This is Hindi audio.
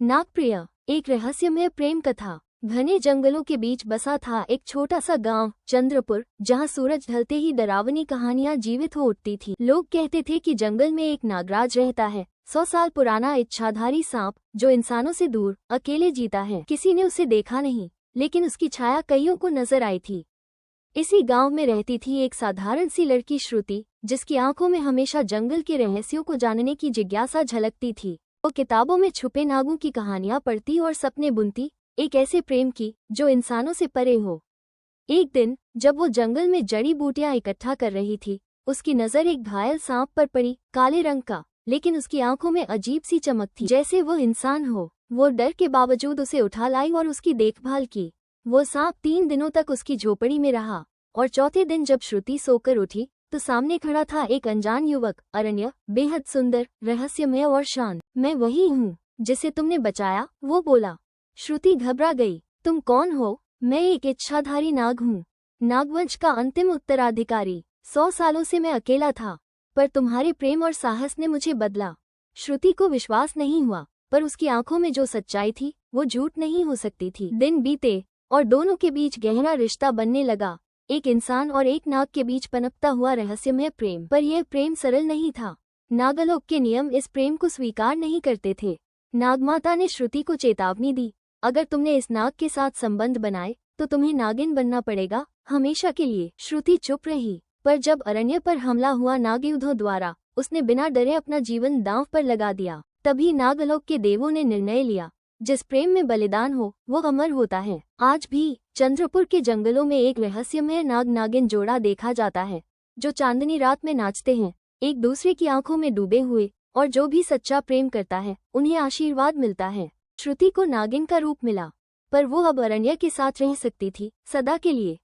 नागप्रिय एक रहस्यमय प्रेम कथा। घने जंगलों के बीच बसा था एक छोटा सा गांव चंद्रपुर, जहां सूरज ढलते ही डरावनी कहानियां जीवित हो उठती थी। लोग कहते थे कि जंगल में एक नागराज रहता है, 100 साल पुराना इच्छाधारी सांप जो इंसानों से दूर अकेले जीता है। किसी ने उसे देखा नहीं, लेकिन उसकी छाया कईयों को नजर आई थी। इसी गांव में रहती थी एक साधारण सी लड़की श्रुति, जिसकी आंखों में हमेशा जंगल के रहस्यों को जानने की जिज्ञासा झलकती थी। वो किताबों में छुपे नागों की कहानियां पढ़ती और सपने बुनती, एक ऐसे प्रेम की जो इंसानों से परे हो। एक दिन जब वो जंगल में जड़ी बूटियां इकट्ठा कर रही थी, उसकी नजर एक घायल सांप पर पड़ी, काले रंग का, लेकिन उसकी आंखों में अजीब सी चमक थी, जैसे वो इंसान हो। वो डर के बावजूद उसे उठा लाई और उसकी देखभाल की। वो सांप 3 दिनों तक उसकी झोपड़ी में रहा, और चौथे दिन जब श्रुति सोकर उठी तो सामने खड़ा था एक अनजान युवक, अरण्य, बेहद सुंदर, रहस्यमय और शांत। मैं वही हूँ जिसे तुमने बचाया, वो बोला। श्रुति घबरा गई। तुम कौन हो? मैं एक इच्छाधारी नाग हूँ, नागवंश का अंतिम उत्तराधिकारी। 100 सालों से मैं अकेला था, पर तुम्हारे प्रेम और साहस ने मुझे बदला। श्रुति को विश्वास नहीं हुआ, पर उसकी आंखों में जो सच्चाई थी वो झूठ नहीं हो सकती थी। दिन बीते और दोनों के बीच गहरा रिश्ता बनने लगा, एक इंसान और एक नाग के बीच पनपता हुआ रहस्यमय प्रेम। पर यह प्रेम सरल नहीं था। नागलोक के नियम इस प्रेम को स्वीकार नहीं करते थे। नागमाता ने श्रुति को चेतावनी दी, अगर तुमने इस नाग के साथ संबंध बनाए तो तुम्हें नागिन बनना पड़ेगा, हमेशा के लिए। श्रुति चुप रही, पर जब अरण्य पर हमला हुआ नागयुद्धों द्वारा, उसने बिना डरे अपना जीवन दांव पर लगा दिया। तभी नागलोक के देवों ने निर्णय लिया, जिस प्रेम में बलिदान हो वो अमर होता है। आज भी चंद्रपुर के जंगलों में एक रहस्यमय नाग नागिन जोड़ा देखा जाता है, जो चांदनी रात में नाचते हैं, एक दूसरे की आंखों में डूबे हुए, और जो भी सच्चा प्रेम करता है उन्हें आशीर्वाद मिलता है। श्रुति को नागिन का रूप मिला, पर वो अब अरण्य के साथ रह सकती थी, सदा के लिए।